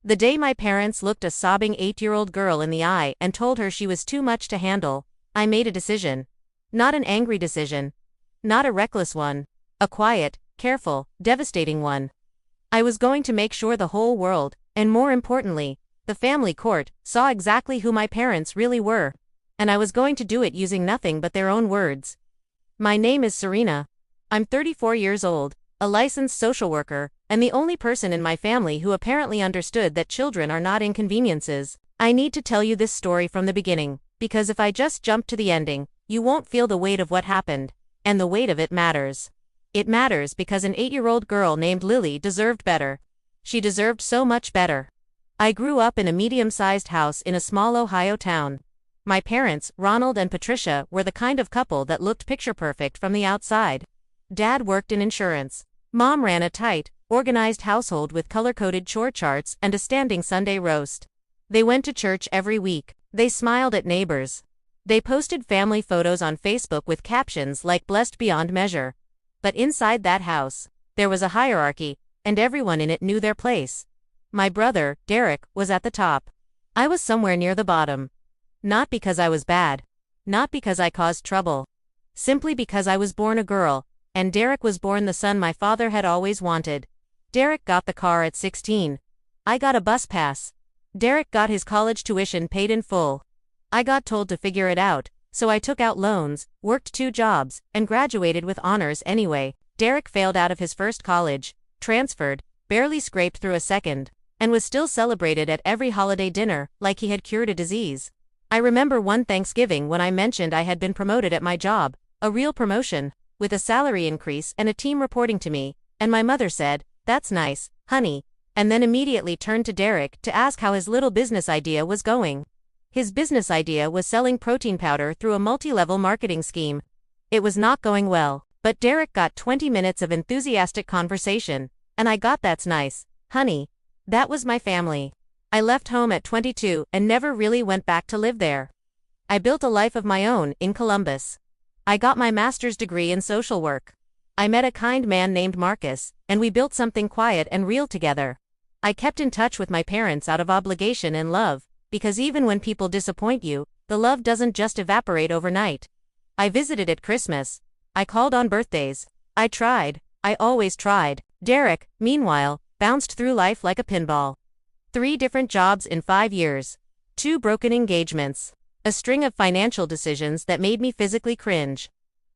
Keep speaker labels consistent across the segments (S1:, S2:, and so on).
S1: The day my parents looked a sobbing 8-year-old girl in the eye and told her she was too much to handle, I made a decision. Not an angry decision. Not a reckless one. A quiet, careful, devastating one. I was going to make sure the whole world, and more importantly, the family court, saw exactly who my parents really were. And I was going to do it using nothing but their own words. My name is Serena. I'm 34 years old, a licensed social worker, and the only person in my family who apparently understood that children are not inconveniences. I need to tell you this story from the beginning, because if I just jump to the ending, you won't feel the weight of what happened. And the weight of it matters. It matters because an 8-year-old girl named Lily deserved better. She deserved so much better. I grew up in a medium-sized house in a small Ohio town. My parents, Ronald and Patricia, were the kind of couple that looked picture-perfect from the outside. Dad worked in insurance. Mom ran a tight, organized household with color-coded chore charts and a standing Sunday roast. They went to church every week. They smiled at neighbors. They posted family photos on Facebook with captions like "blessed beyond measure." But inside that house, there was a hierarchy, and everyone in it knew their place. My brother, Derek, was at the top. I was somewhere near the bottom. Not because I was bad. Not because I caused trouble. Simply because I was born a girl, and Derek was born the son my father had always wanted. Derek got the car at 16. I got a bus pass. Derek got his college tuition paid in full. I got told to figure it out, so I took out loans, worked 2 jobs, and graduated with honors anyway. Derek failed out of his first college, transferred, barely scraped through a second, and was still celebrated at every holiday dinner, like he had cured a disease. I remember one Thanksgiving when I mentioned I had been promoted at my job, a real promotion, with a salary increase and a team reporting to me, and my mother said, "That's nice, honey," and then immediately turned to Derek to ask how his little business idea was going. His business idea was selling protein powder through a multi-level marketing scheme. It was not going well, but Derek got 20 minutes of enthusiastic conversation, and I got "that's nice, honey." That was my family. I left home at 22 and never really went back to live there. I built a life of my own in Columbus. I got my master's degree in social work. I met a kind man named Marcus, and we built something quiet and real together. I kept in touch with my parents out of obligation and love, because even when people disappoint you, the love doesn't just evaporate overnight. I visited at Christmas. I called on birthdays. I tried. I always tried. Derek, meanwhile, bounced through life like a pinball. 3 different jobs in 5 years. 2 broken engagements. A string of financial decisions that made me physically cringe.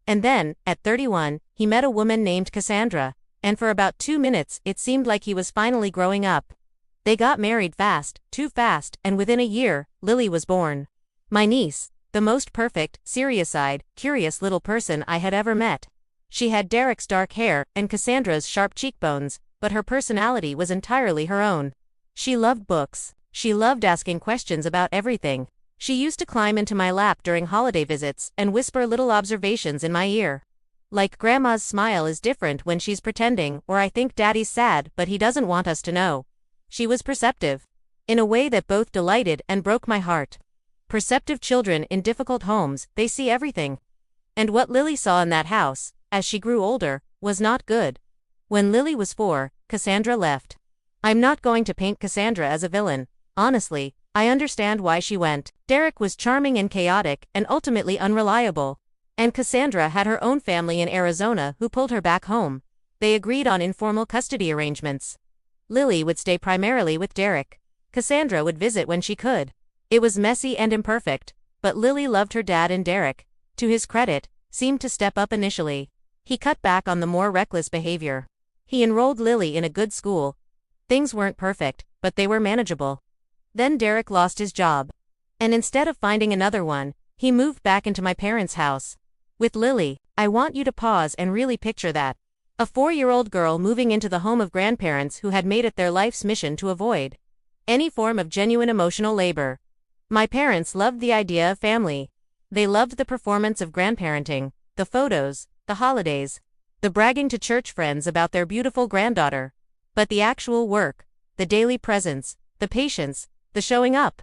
S1: And then, at 31, he met a woman named Cassandra, and for about 2 minutes it seemed like he was finally growing up. They got married fast, too fast, and within a year, Lily was born. My niece, the most perfect, serious-eyed, curious little person I had ever met. She had Derek's dark hair and Cassandra's sharp cheekbones, but her personality was entirely her own. She loved books. She loved asking questions about everything. She used to climb into my lap during holiday visits and whisper little observations in my ear. Like Grandma's smile is different when she's pretending, or I think Daddy's sad but he doesn't want us to know. She was perceptive. In a way that both delighted and broke my heart. Perceptive children in difficult homes, they see everything. And what Lily saw in that house, as she grew older, was not good. When Lily was 4, Cassandra left. I'm not going to paint Cassandra as a villain. Honestly, I understand why she went. Derek was charming and chaotic and ultimately unreliable. And Cassandra had her own family in Arizona who pulled her back home. They agreed on informal custody arrangements. Lily would stay primarily with Derek. Cassandra would visit when she could. It was messy and imperfect, but Lily loved her dad, and Derek, to his credit, seemed to step up initially. He cut back on the more reckless behavior. He enrolled Lily in a good school. Things weren't perfect, but they were manageable. Then Derek lost his job. And instead of finding another one, he moved back into my parents' house. With Lily, I want you to pause and really picture that. A 4-year-old girl moving into the home of grandparents who had made it their life's mission to avoid any form of genuine emotional labor. My parents loved the idea of family. They loved the performance of grandparenting, the photos, the holidays, the bragging to church friends about their beautiful granddaughter. But the actual work, the daily presence, the patience, the showing up,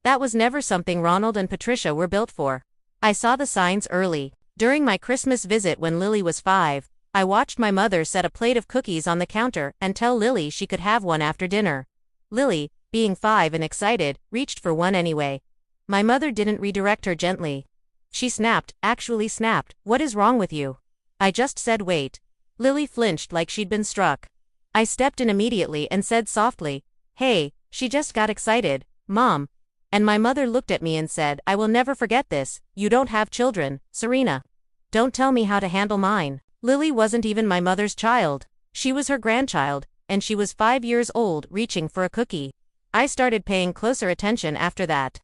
S1: that was never something Ronald and Patricia were built for. I saw the signs early. During my Christmas visit when Lily was 5, I watched my mother set a plate of cookies on the counter and tell Lily she could have one after dinner. Lily, being 5 and excited, reached for one anyway. My mother didn't redirect her gently. She snapped, actually snapped, "What is wrong with you?" I just said wait. Lily flinched like she'd been struck. I stepped in immediately and said softly, "Hey, she just got excited, Mom." And my mother looked at me and said, "I will never forget this, you don't have children, Serena. Don't tell me how to handle mine." Lily wasn't even my mother's child. She was her grandchild, and she was 5 years old reaching for a cookie. I started paying closer attention after that.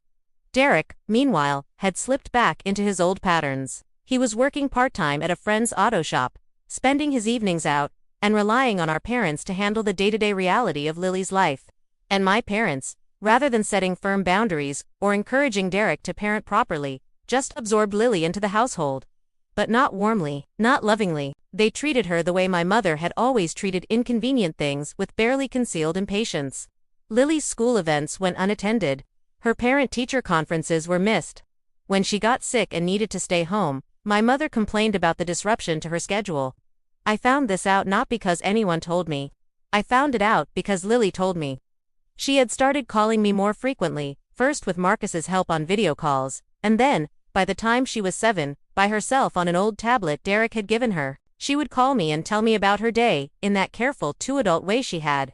S1: Derek, meanwhile, had slipped back into his old patterns. He was working part-time at a friend's auto shop, spending his evenings out, and relying on our parents to handle the day-to-day reality of Lily's life. And my parents, rather than setting firm boundaries or encouraging Derek to parent properly, just absorbed Lily into the household. But not warmly, not lovingly. They treated her the way my mother had always treated inconvenient things, with barely concealed impatience. Lily's school events went unattended. Her parent-teacher conferences were missed. When she got sick and needed to stay home, my mother complained about the disruption to her schedule. I found this out not because anyone told me. I found it out because Lily told me. She had started calling me more frequently, first with Marcus's help on video calls, and then, by the time she was 7, by herself on an old tablet Derek had given her. She would call me and tell me about her day, in that careful, too-adult way she had.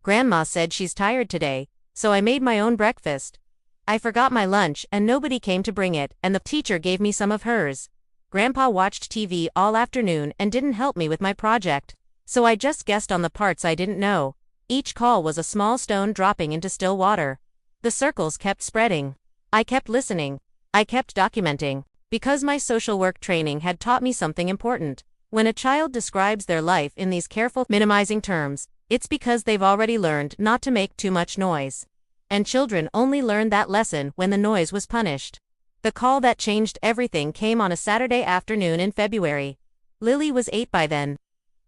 S1: "Grandma said she's tired today, so I made my own breakfast. I forgot my lunch and nobody came to bring it, and the teacher gave me some of hers. Grandpa watched TV all afternoon and didn't help me with my project, so I just guessed on the parts I didn't know." Each call was a small stone dropping into still water. The circles kept spreading. I kept listening. I kept documenting. Because my social work training had taught me something important. When a child describes their life in these careful, minimizing terms, it's because they've already learned not to make too much noise. And children only learned that lesson when the noise was punished. The call that changed everything came on a Saturday afternoon in February. Lily was 8 by then.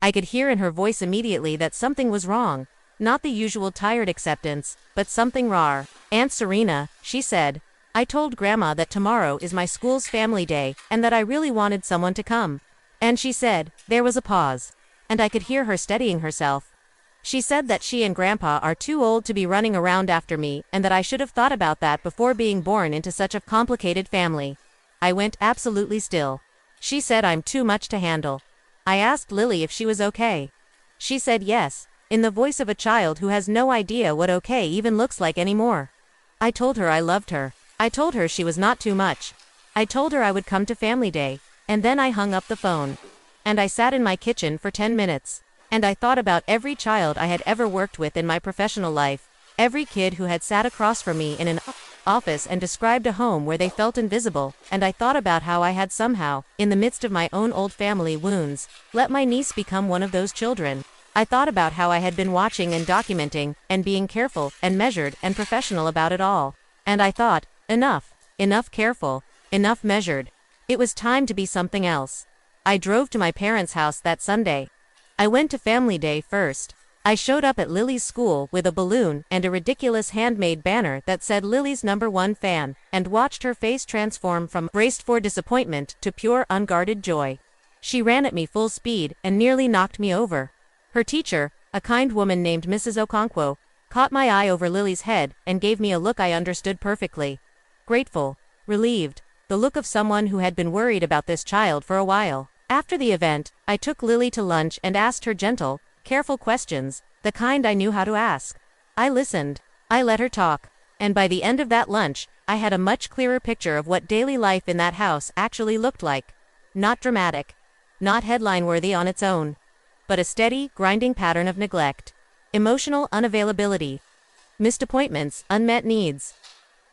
S1: I could hear in her voice immediately that something was wrong. Not the usual tired acceptance, but something raw. "Aunt Serena," she said, "I told Grandma that tomorrow is my school's family day and that I really wanted someone to come." And she said, there was a pause. And I could hear her steadying herself. She said that she and Grandpa are too old to be running around after me and that I should have thought about that before being born into such a complicated family. I went absolutely still. She said I'm too much to handle. I asked Lily if she was okay. She said yes, in the voice of a child who has no idea what okay even looks like anymore. I told her I loved her. I told her she was not too much. I told her I would come to family day, and then I hung up the phone. And I sat in my kitchen for 10 minutes. And I thought about every child I had ever worked with in my professional life, every kid who had sat across from me in an office and described a home where they felt invisible, and I thought about how I had somehow, in the midst of my own old family wounds, let my niece become one of those children. I thought about how I had been watching and documenting, and being careful, and measured, and professional about it all. And I thought, enough. Enough careful. Enough measured. It was time to be something else. I drove to my parents' house that Sunday. I went to family day first. I showed up at Lily's school with a balloon and a ridiculous handmade banner that said Lily's #1 fan, and watched her face transform from braced for disappointment to pure unguarded joy. She ran at me full speed and nearly knocked me over. Her teacher, a kind woman named Mrs. Okonkwo, caught my eye over Lily's head and gave me a look I understood perfectly. Grateful, relieved, the look of someone who had been worried about this child for a while. After the event, I took Lily to lunch and asked her gentle, careful questions, the kind I knew how to ask. I listened. I let her talk. And by the end of that lunch, I had a much clearer picture of what daily life in that house actually looked like. Not dramatic. Not headline-worthy on its own. But a steady, grinding pattern of neglect. Emotional unavailability. Missed appointments, unmet needs.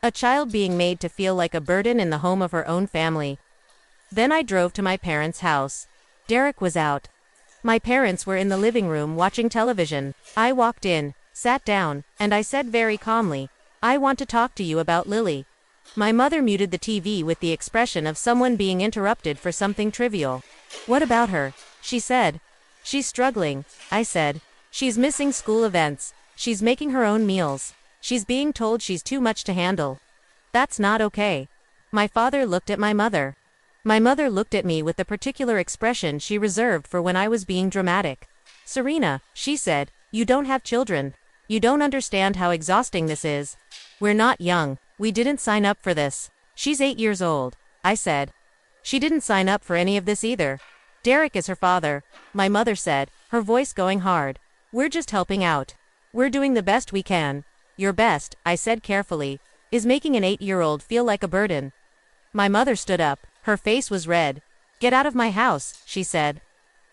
S1: A child being made to feel like a burden in the home of her own family. Then I drove to my parents' house. Derek was out. My parents were in the living room watching television. I walked in, sat down, and I said very calmly, "I want to talk to you about Lily." My mother muted the TV with the expression of someone being interrupted for something trivial. "What about her?" she said. "She's struggling," I said. "She's missing school events. She's making her own meals. She's being told she's too much to handle. That's not okay." My father looked at my mother. My mother looked at me with the particular expression she reserved for when I was being dramatic. "Serena," she said, "you don't have children. You don't understand how exhausting this is. We're not young. We didn't sign up for this. She's 8 years old, I said. She didn't sign up for any of this either. Derek is her father, my mother said, her voice going hard. We're just helping out. We're doing the best we can. Your best, I said carefully, is making an 8-year-old feel like a burden. My mother stood up. Her face was red. Get out of my house, she said.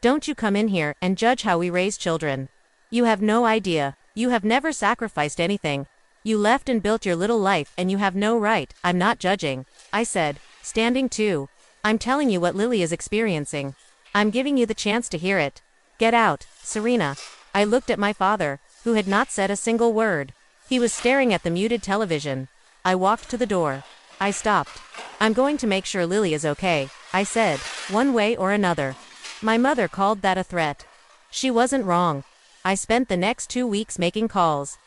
S1: Don't you come in here and judge how we raise children. You have no idea. You have never sacrificed anything. You left and built your little life and you have no right. I'm not judging, I said, standing too. I'm telling you what Lily is experiencing. I'm giving you the chance to hear it. Get out, Serena. I looked at my father, who had not said a single word. He was staring at the muted television. I walked to the door. I stopped. I'm going to make sure Lily is okay, I said, one way or another. My mother called that a threat. She wasn't wrong. I spent the next 2 weeks making calls.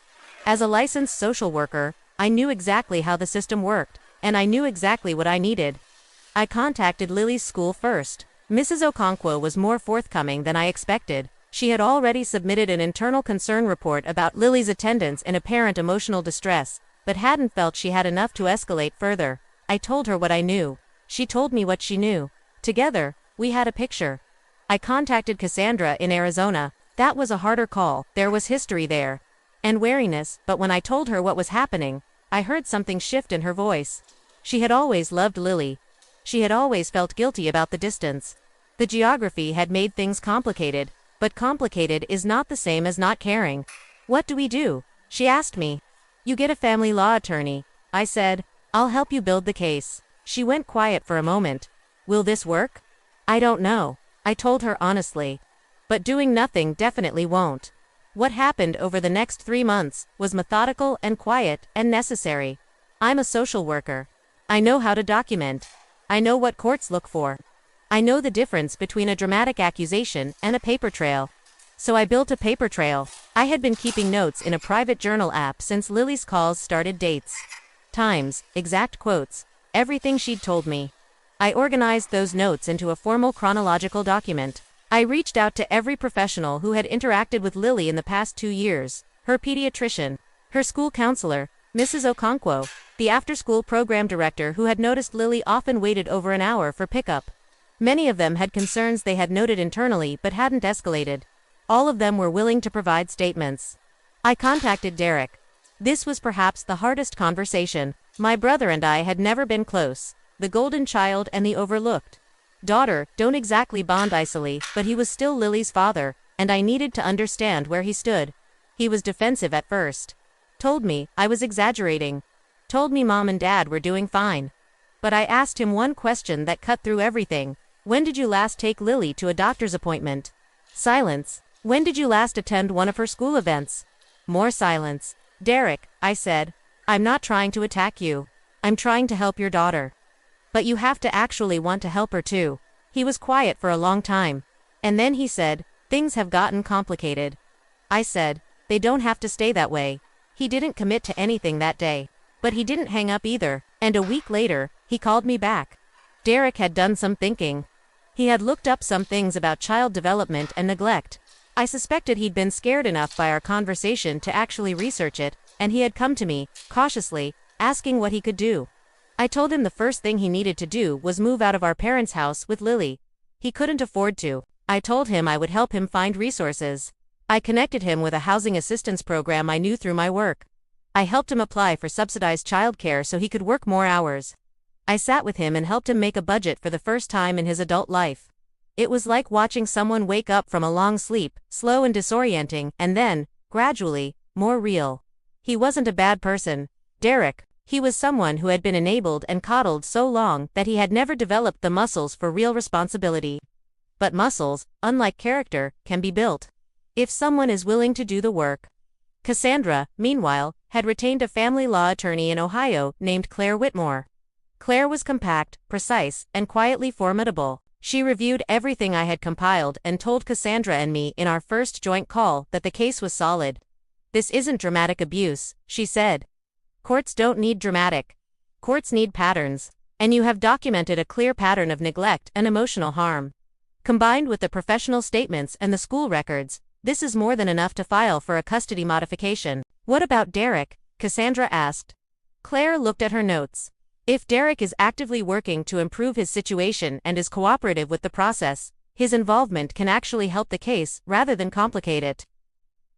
S1: As a licensed social worker, I knew exactly how the system worked, and I knew exactly what I needed. I contacted Lily's school first. Mrs. Okonkwo was more forthcoming than I expected. She had already submitted an internal concern report about Lily's attendance in apparent emotional distress, but hadn't felt she had enough to escalate further. I told her what I knew. She told me what she knew. Together, we had a picture. I contacted Cassandra in Arizona. That was a harder call. There was history there. And wariness, but when I told her what was happening, I heard something shift in her voice. She had always loved Lily. She had always felt guilty about the distance. The geography had made things complicated, but complicated is not the same as not caring. What do we do? She asked me. You get a family law attorney, I said. I'll help you build the case. She went quiet for a moment. Will this work? I don't know, I told her honestly. But doing nothing definitely won't. What happened over the next 3 months was methodical and quiet and necessary. I'm a social worker. I know how to document. I know what courts look for. I know the difference between a dramatic accusation and a paper trail. So I built a paper trail. I had been keeping notes in a private journal app since Lily's calls started, dates, times, exact quotes, everything she'd told me. I organized those notes into a formal chronological document. I reached out to every professional who had interacted with Lily in the past 2 years, her pediatrician, her school counselor, Mrs. Okonkwo, the after-school program director who had noticed Lily often waited over an hour for pickup. Many of them had concerns they had noted internally but hadn't escalated. All of them were willing to provide statements. I contacted Derek. This was perhaps the hardest conversation. My brother and I had never been close. The golden child and the overlooked daughter don't exactly bond easily, but he was still Lily's father, and I needed to understand where he stood. He was defensive at first. Told me I was exaggerating. Told me mom and dad were doing fine. But I asked him one question that cut through everything. When did you last take Lily to a doctor's appointment? Silence. When did you last attend one of her school events? More silence. Derek, I said, I'm not trying to attack you. I'm trying to help your daughter. But you have to actually want to help her too. He was quiet for a long time. And then he said, things have gotten complicated. I said, they don't have to stay that way. He didn't commit to anything that day. But he didn't hang up either, and a week later, he called me back. Derek had done some thinking. He had looked up some things about child development and neglect. I suspected he'd been scared enough by our conversation to actually research it, and he had come to me, cautiously, asking what he could do. I told him the first thing he needed to do was move out of our parents' house with Lily. He couldn't afford to. I told him I would help him find resources. I connected him with a housing assistance program I knew through my work. I helped him apply for subsidized childcare so he could work more hours. I sat with him and helped him make a budget for the first time in his adult life. It was like watching someone wake up from a long sleep, slow and disorienting, and then, gradually, more real. He wasn't a bad person, Derek. He was someone who had been enabled and coddled so long that he had never developed the muscles for real responsibility. But muscles, unlike character, can be built if someone is willing to do the work. Cassandra, meanwhile, had retained a family law attorney in Ohio named Claire Whitmore. Claire was compact, precise, and quietly formidable. She reviewed everything I had compiled and told Cassandra and me in our first joint call that the case was solid. This isn't dramatic abuse, she said. Courts don't need dramatic. Courts need patterns. And you have documented a clear pattern of neglect and emotional harm. Combined with the professional statements and the school records, This is more than enough to file for a custody modification. What about Derek? Cassandra asked. Claire looked at her notes. If Derek is actively working to improve his situation and is cooperative with the process, his involvement can actually help the case rather than complicate it.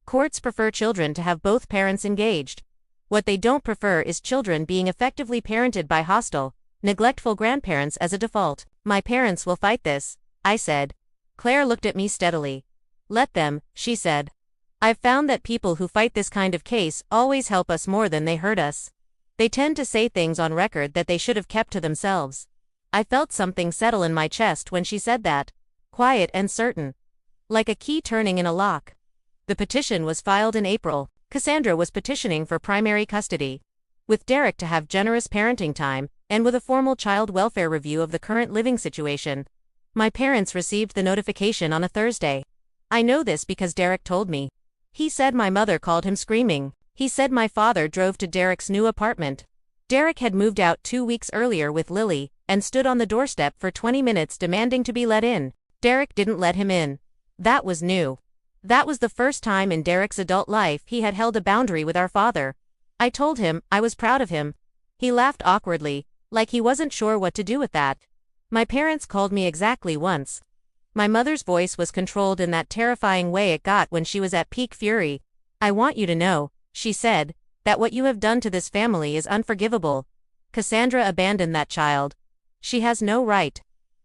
S1: Courts prefer children to have both parents engaged. What they don't prefer is children being effectively parented by hostile, neglectful grandparents as a default. My parents will fight this, I said. Claire looked at me steadily. Let them, she said. I've found that people who fight this kind of case always help us more than they hurt us. They tend to say things on record that they should have kept to themselves. I felt something settle in my chest when she said that. Quiet and certain. Like a key turning in a lock. The petition was filed in April. Cassandra was petitioning for primary custody. With Derek to have generous parenting time, and with a formal child welfare review of the current living situation. My parents received the notification on a Thursday. I know this because Derek told me. He said my mother called him screaming. He said my father drove to Derek's new apartment. Derek had moved out 2 weeks earlier with Lily, and stood on the doorstep for 20 minutes demanding to be let in. Derek didn't let him in. That was new. That was the first time in Derek's adult life he had held a boundary with our father. I told him I was proud of him. He laughed awkwardly, like he wasn't sure what to do with that. My parents called me exactly once. My mother's voice was controlled in that terrifying way it got when she was at peak fury. I want you to know, she said, that what you have done to this family is unforgivable. Cassandra abandoned that child. She has no right.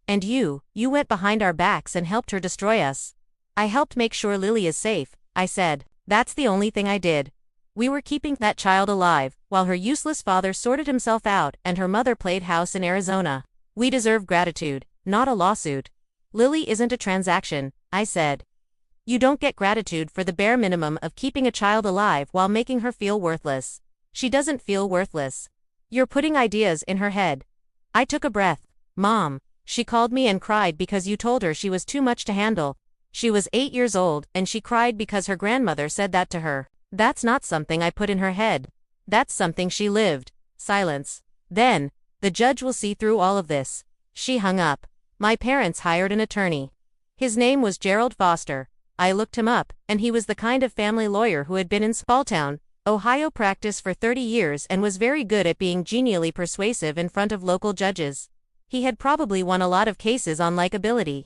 S1: And you went behind our backs and helped her destroy us. I helped make sure Lily is safe, I said. That's the only thing I did. We were keeping that child alive, while her useless father sorted himself out and her mother played house in Arizona. We deserve gratitude, not a lawsuit. Lily isn't a transaction, I said. You don't get gratitude for the bare minimum of keeping a child alive while making her feel worthless. She doesn't feel worthless. You're putting ideas in her head. I took a breath. Mom, she called me and cried because you told her she was too much to handle. She was 8 years old and she cried because her grandmother said that to her. That's not something I put in her head. That's something she lived. Silence. Then, the judge will see through all of this. She hung up. My parents hired an attorney. His name was Gerald Foster. I looked him up, and he was the kind of family lawyer who had been in small-town, Ohio practice for 30 years and was very good at being genially persuasive in front of local judges. He had probably won a lot of cases on likability.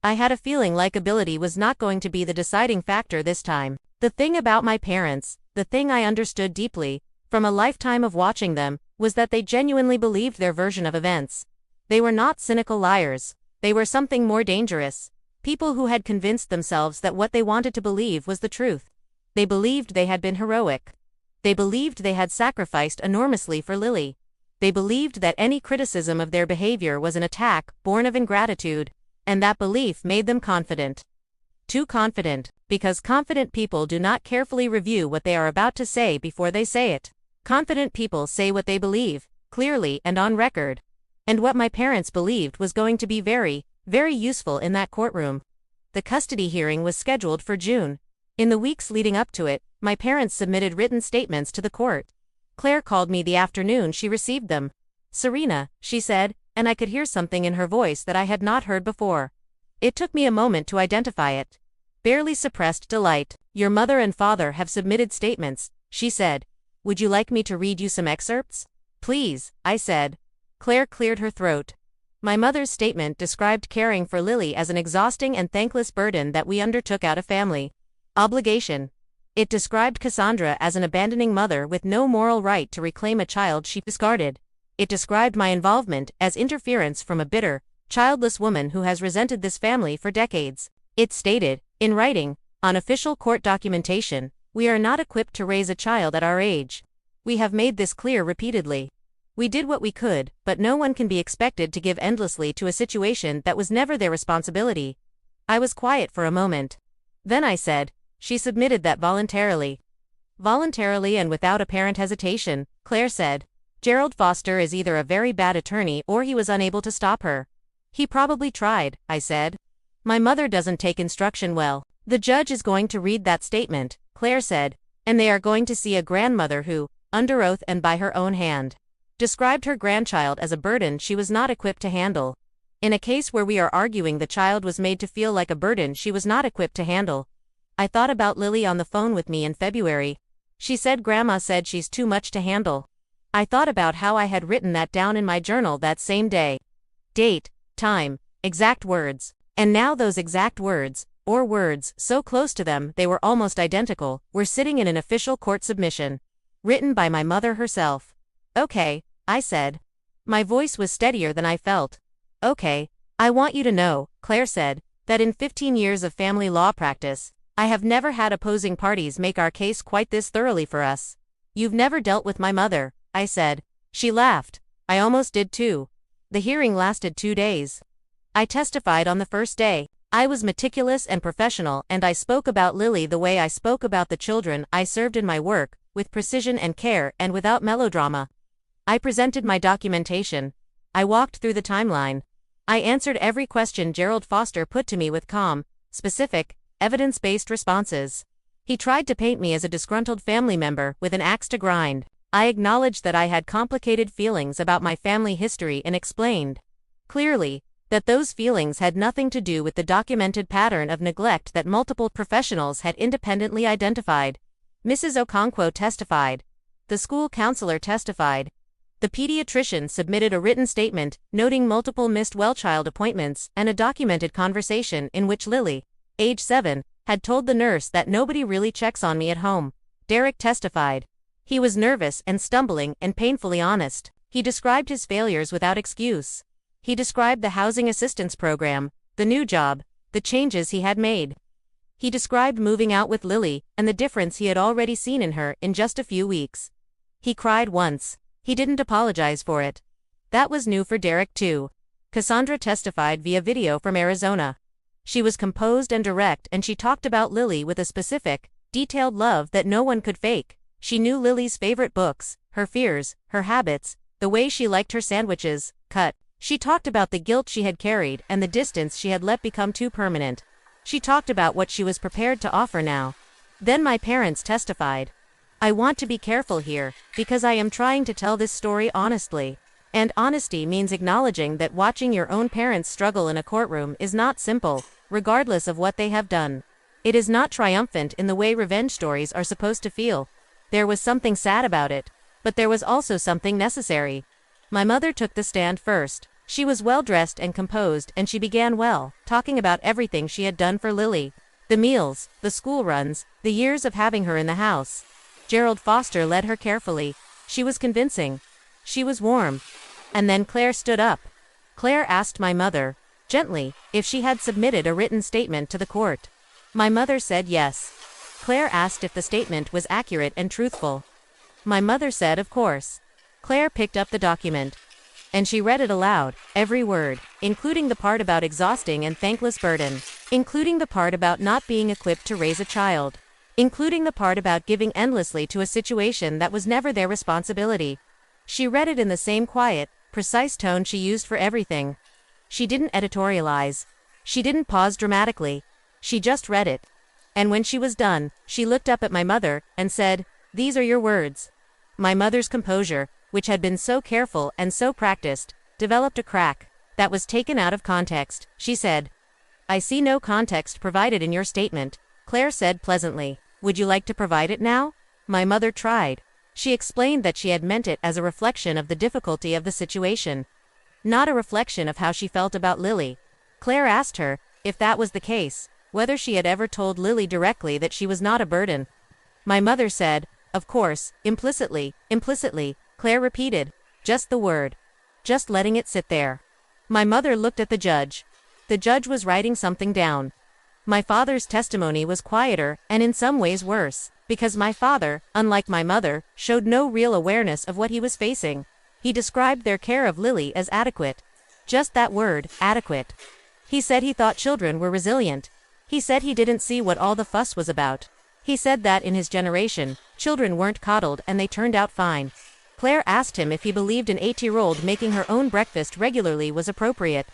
S1: I had a feeling likability was not going to be the deciding factor this time. The thing about my parents, the thing I understood deeply, from a lifetime of watching them, was that they genuinely believed their version of events. They were not cynical liars. They were something more dangerous. People who had convinced themselves that what they wanted to believe was the truth. They believed they had been heroic. They believed they had sacrificed enormously for Lily. They believed that any criticism of their behavior was an attack born of ingratitude, and that belief made them confident. Too confident, because confident people do not carefully review what they are about to say before they say it. Confident people say what they believe, clearly and on record. And what my parents believed was going to be very, very useful in that courtroom. The custody hearing was scheduled for June. In the weeks leading up to it, my parents submitted written statements to the court. Claire called me the afternoon she received them. Serena, she said, and I could hear something in her voice that I had not heard before. It took me a moment to identify it. Barely suppressed delight. Your mother and father have submitted statements, she said. Would you like me to read you some excerpts? Please, I said. Claire cleared her throat. My mother's statement described caring for Lily as an exhausting and thankless burden that we undertook out of family obligation. It described Cassandra as an abandoning mother with no moral right to reclaim a child she discarded. It described my involvement as interference from a bitter, childless woman who has resented this family for decades. It stated, in writing, on official court documentation, we are not equipped to raise a child at our age. We have made this clear repeatedly. We did what we could, but no one can be expected to give endlessly to a situation that was never their responsibility. I was quiet for a moment. Then I said, she submitted that voluntarily. Voluntarily and without apparent hesitation, Claire said. Gerald Foster is either a very bad attorney or he was unable to stop her. He probably tried, I said. My mother doesn't take instruction well. The judge is going to read that statement, Claire said, and they are going to see a grandmother who, under oath and by her own hand, described her grandchild as a burden she was not equipped to handle. In a case where we are arguing the child was made to feel like a burden she was not equipped to handle. I thought about Lily on the phone with me in February. She said Grandma said she's too much to handle. I thought about how I had written that down in my journal that same day. Date, time, exact words. And now those exact words, or words so close to them they were almost identical, were sitting in an official court submission. Written by my mother herself. Okay, I said. My voice was steadier than I felt. Okay, I want you to know, Claire said, that in 15 years of family law practice, I have never had opposing parties make our case quite this thoroughly for us. You've never dealt with my mother, I said. She laughed. I almost did too. The hearing lasted 2 days. I testified on the first day. I was meticulous and professional, and I spoke about Lily the way I spoke about the children I served in my work, with precision and care and without melodrama. I presented my documentation. I walked through the timeline. I answered every question Gerald Foster put to me with calm, specific, evidence-based responses. He tried to paint me as a disgruntled family member with an axe to grind. I acknowledged that I had complicated feelings about my family history and explained, clearly, that those feelings had nothing to do with the documented pattern of neglect that multiple professionals had independently identified. Mrs. Okonkwo testified. The school counselor testified. The pediatrician submitted a written statement, noting multiple missed well-child appointments and a documented conversation in which Lily, age 7, had told the nurse that nobody really checks on me at home. Derek testified. He was nervous and stumbling and painfully honest. He described his failures without excuse. He described the housing assistance program, the new job, the changes he had made. He described moving out with Lily and the difference he had already seen in her in just a few weeks. He cried once. He didn't apologize for it. That was new for Derek too. Cassandra testified via video from Arizona. She was composed and direct, and she talked about Lily with a specific, detailed love that no one could fake. She knew Lily's favorite books, her fears, her habits, the way she liked her sandwiches cut. She talked about the guilt she had carried and the distance she had let become too permanent. She talked about what she was prepared to offer now. Then my parents testified. I want to be careful here, because I am trying to tell this story honestly. And honesty means acknowledging that watching your own parents struggle in a courtroom is not simple, regardless of what they have done. It is not triumphant in the way revenge stories are supposed to feel. There was something sad about it, but there was also something necessary. My mother took the stand first. She was well-dressed and composed, and she began talking about everything she had done for Lily. The meals, the school runs, the years of having her in the house. Gerald Foster led her carefully. She was convincing. She was warm. And then Claire stood up. Claire asked my mother, gently, if she had submitted a written statement to the court. My mother said yes. Claire asked if the statement was accurate and truthful. My mother said of course. Claire picked up the document. And she read it aloud, every word, including the part about exhausting and thankless burden, including the part about not being equipped to raise a child, including the part about giving endlessly to a situation that was never their responsibility. She read it in the same quiet, precise tone she used for everything. She didn't editorialize. She didn't pause dramatically. She just read it. And when she was done, she looked up at my mother and said, "These are your words." My mother's composure, which had been so careful and so practiced, developed a crack that was taken out of context. She said, "I see no context provided in your statement," Claire said pleasantly. "Would you like to provide it now?" My mother tried. She explained that she had meant it as a reflection of the difficulty of the situation, not a reflection of how she felt about Lily. Claire asked her, if that was the case, whether she had ever told Lily directly that she was not a burden. My mother said, "Of course, implicitly." Claire repeated, just the word. Just letting it sit there. My mother looked at the judge. The judge was writing something down. My father's testimony was quieter and in some ways worse, because my father, unlike my mother, showed no real awareness of what he was facing. He described their care of Lily as adequate. Just that word, adequate. He said he thought children were resilient. He said he didn't see what all the fuss was about. He said that in his generation, children weren't coddled and they turned out fine. Claire asked him if he believed an 8-year-old making her own breakfast regularly was appropriate.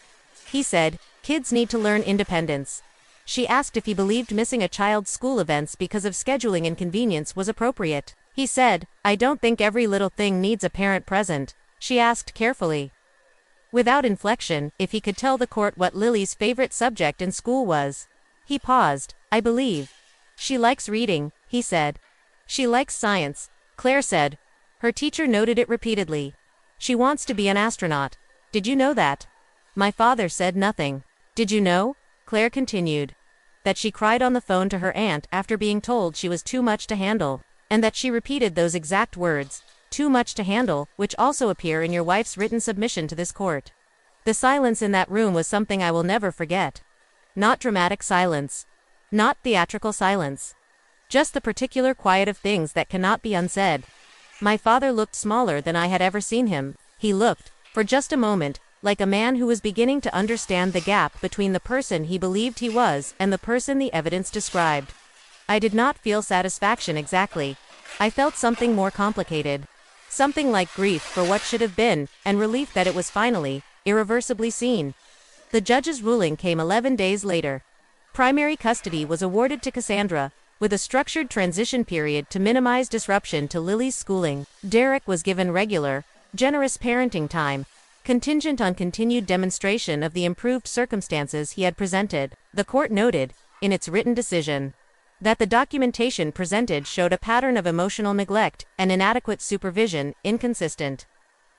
S1: He said, "Kids need to learn independence." She asked if he believed missing a child's school events because of scheduling inconvenience was appropriate. He said, "I don't think every little thing needs a parent present." She asked carefully, without inflection, if he could tell the court what Lily's favorite subject in school was. He paused. "I believe." She likes reading, he said. She likes science, Claire said. Her teacher noted it repeatedly. She wants to be an astronaut. Did you know that? My father said nothing. Did you know? Claire continued. That she cried on the phone to her aunt after being told she was too much to handle, and that she repeated those exact words, too much to handle, which also appear in your wife's written submission to this court. The silence in that room was something I will never forget. Not dramatic silence. Not theatrical silence. Just the particular quiet of things that cannot be unsaid. My father looked smaller than I had ever seen him. He looked, for just a moment, like a man who was beginning to understand the gap between the person he believed he was and the person the evidence described. I did not feel satisfaction exactly. I felt something more complicated. Something like grief for what should have been, and relief that it was finally, irreversibly seen. The judge's ruling came 11 days later. Primary custody was awarded to Cassandra, with a structured transition period to minimize disruption to Lily's schooling. Derek was given regular, generous parenting time, contingent on continued demonstration of the improved circumstances he had presented. The court noted, in its written decision, that the documentation presented showed a pattern of emotional neglect and inadequate supervision inconsistent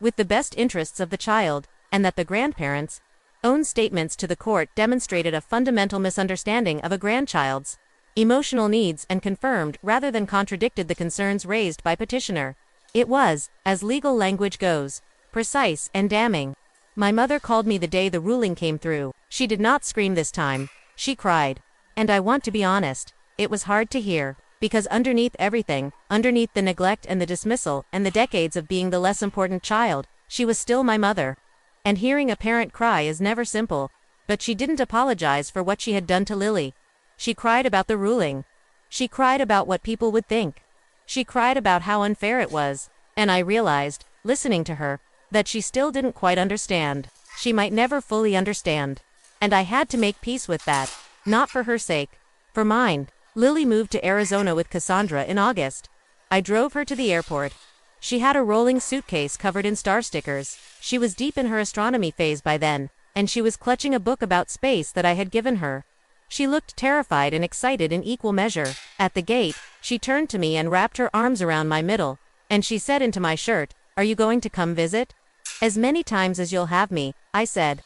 S1: with the best interests of the child, and that the grandparents' own statements to the court demonstrated a fundamental misunderstanding of a grandchild's emotional needs and confirmed rather than contradicted the concerns raised by petitioner. It was, as legal language goes, precise and damning. My mother called me the day the ruling came through. She did not scream this time. She cried. And I want to be honest. It was hard to hear, because underneath everything, underneath the neglect and the dismissal and the decades of being the less important child, she was still my mother. And hearing a parent cry is never simple, but she didn't apologize for what she had done to Lily. She cried about the ruling. She cried about what people would think. She cried about how unfair it was, and I realized, listening to her, that she still didn't quite understand. She might never fully understand. And I had to make peace with that, not for her sake, for mine. Lily moved to Arizona with Cassandra in August. I drove her to the airport. She had a rolling suitcase covered in star stickers. She was deep in her astronomy phase by then, and she was clutching a book about space that I had given her. She looked terrified and excited in equal measure. At the gate, she turned to me and wrapped her arms around my middle, and she said into my shirt, "Are you going to come visit?" "As many times as you'll have me," I said.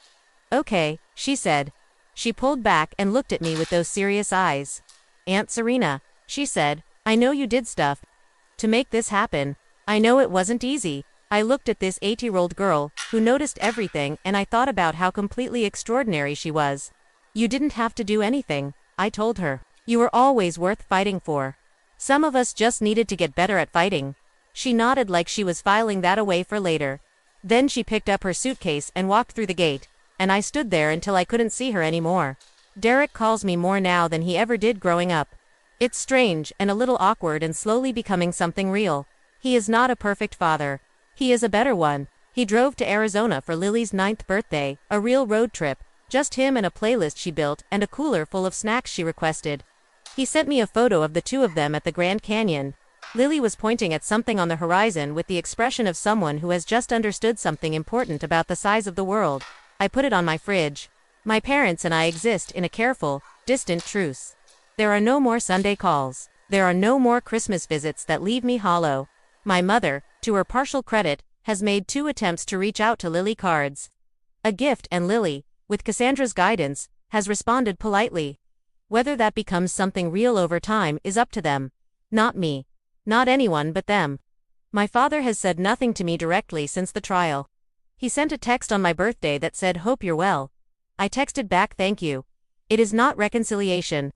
S1: "Okay," she said. She pulled back and looked at me with those serious eyes. "Aunt Serena," she said, "I know you did stuff to make this happen. I know it wasn't easy." I looked at this 8-year-old girl, who noticed everything, and I thought about how completely extraordinary she was. "You didn't have to do anything," I told her. "You were always worth fighting for. Some of us just needed to get better at fighting." She nodded like she was filing that away for later. Then she picked up her suitcase and walked through the gate, and I stood there until I couldn't see her anymore. Derek calls me more now than he ever did growing up. It's strange and a little awkward and slowly becoming something real. He is not a perfect father. He is a better one. He drove to Arizona for Lily's 9th birthday, a real road trip, just him and a playlist she built and a cooler full of snacks she requested. He sent me a photo of the two of them at the Grand Canyon. Lily was pointing at something on the horizon with the expression of someone who has just understood something important about the size of the world. I put it on my fridge. My parents and I exist in a careful, distant truce. There are no more Sunday calls. There are no more Christmas visits that leave me hollow. My mother, to her partial credit, has made 2 attempts to reach out to Lily cards. A gift, and Lily, with Cassandra's guidance, has responded politely. Whether that becomes something real over time is up to them. Not me. Not anyone but them. My father has said nothing to me directly since the trial. He sent a text on my birthday that said, "Hope you're well." I texted back, "Thank you." It is not reconciliation.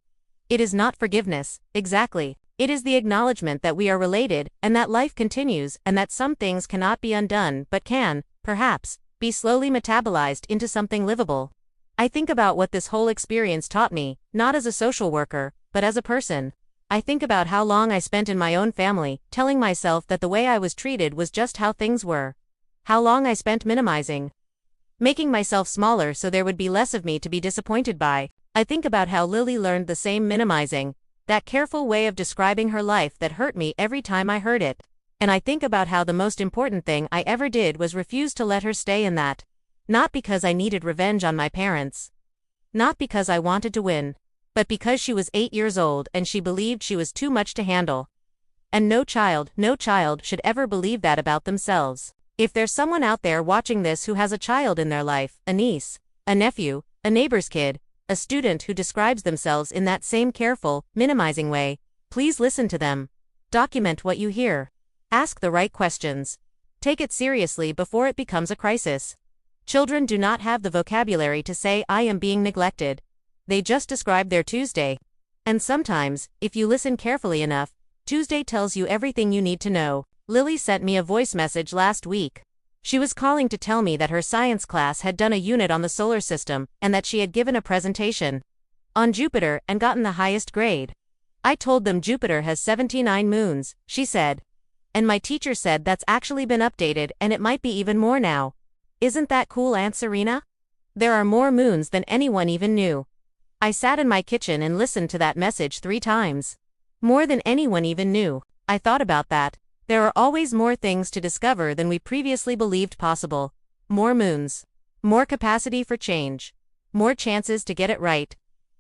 S1: It is not forgiveness, exactly. It is the acknowledgement that we are related, and that life continues, and that some things cannot be undone but can, perhaps, be slowly metabolized into something livable. I think about what this whole experience taught me, not as a social worker, but as a person. I think about how long I spent in my own family, telling myself that the way I was treated was just how things were. How long I spent minimizing, making myself smaller so there would be less of me to be disappointed by. I think about how Lily learned the same minimizing, that careful way of describing her life that hurt me every time I heard it. And I think about how the most important thing I ever did was refuse to let her stay in that. Not because I needed revenge on my parents. Not because I wanted to win. But because she was 8 years old and she believed she was too much to handle. And no child should ever believe that about themselves. If there's someone out there watching this who has a child in their life, a niece, a nephew, a neighbor's kid, a student who describes themselves in that same careful, minimizing way, please listen to them. Document what you hear. Ask the right questions. Take it seriously before it becomes a crisis. Children do not have the vocabulary to say, "I am being neglected." They just describe their Tuesday. And sometimes, if you listen carefully enough, Tuesday tells you everything you need to know. Lily sent me a voice message last week. She was calling to tell me that her science class had done a unit on the solar system and that she had given a presentation on Jupiter and gotten the highest grade. I told them Jupiter has 79 moons, she said. And my teacher said that's actually been updated and it might be even more now. Isn't that cool, Aunt Serena? There are more moons than anyone even knew. I sat in my kitchen and listened to that message 3 times. More than anyone even knew. I thought about that. There are always more things to discover than we previously believed possible. More moons. More capacity for change. More chances to get it right.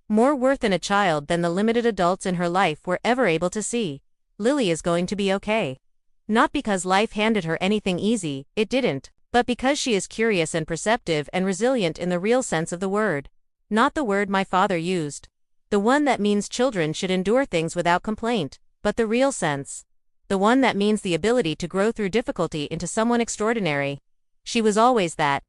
S1: More worth in a child than the limited adults in her life were ever able to see. Lily is going to be okay. Not because life handed her anything easy, it didn't, but because she is curious and perceptive and resilient in the real sense of the word. Not the word my father used. The one that means children should endure things without complaint, but the real sense. The one that means the ability to grow through difficulty into someone extraordinary. She was always that.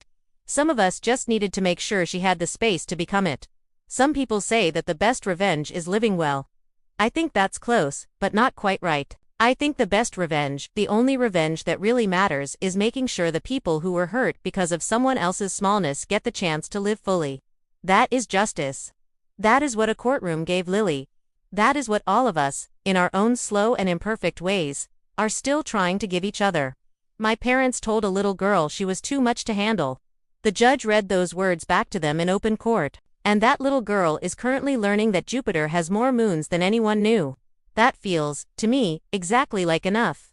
S1: Some of us just needed to make sure she had the space to become it. Some people say that the best revenge is living well. I think that's close, but not quite right. I think the best revenge, the only revenge that really matters, is making sure the people who were hurt because of someone else's smallness get the chance to live fully. That is justice. That is what a courtroom gave Lily. That is what all of us, in our own slow and imperfect ways, are still trying to give each other. My parents told a little girl she was too much to handle. The judge read those words back to them in open court, and that little girl is currently learning that Jupiter has more moons than anyone knew. That feels, to me, exactly like enough.